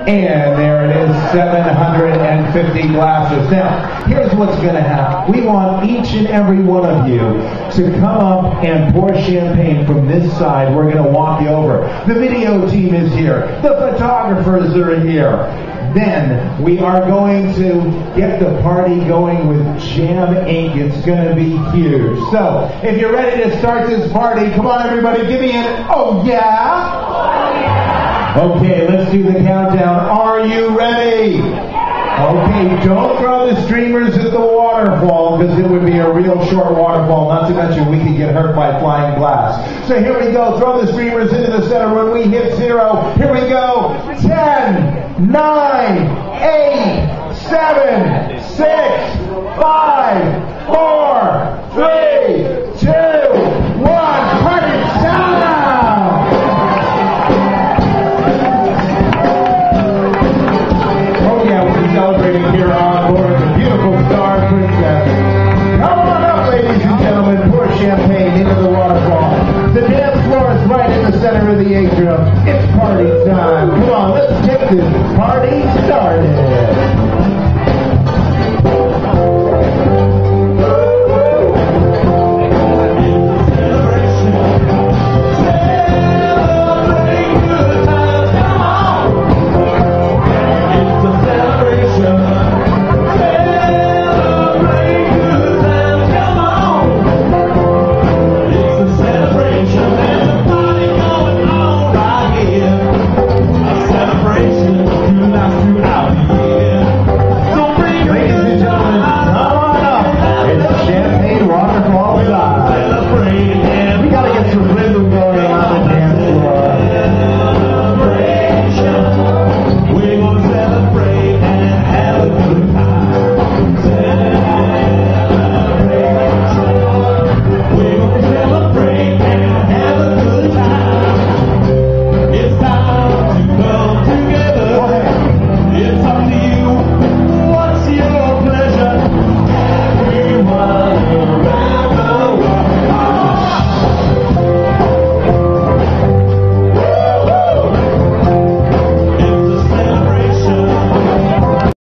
And there it is, 750 glasses. Now, here's what's going to happen. We want each and every one of you to come up and pour champagne from this side. We're going to walk you over. The video team is here. The photographers are here. Then we are going to get the party going with Jamm Inc. It's going to be huge. So, if you're ready to start this party, come on everybody, give me an oh yeah! Okay, let's do the countdown. Are you ready? Okay, don't throw the streamers at the waterfall because it would be a real short waterfall. Not to mention we could get hurt by flying glass. So here we go. Throw the streamers into the center. When we hit 0, here we go. 10, 9, 8, 7, 6, 5, 4, 3, 2, 1. Party time! Celebrating here on board the beautiful Star Princess. Come on up, ladies and gentlemen, pour champagne into the waterfall. The dance floor is right in the center of the atrium. It's party time. Come on, let's take this party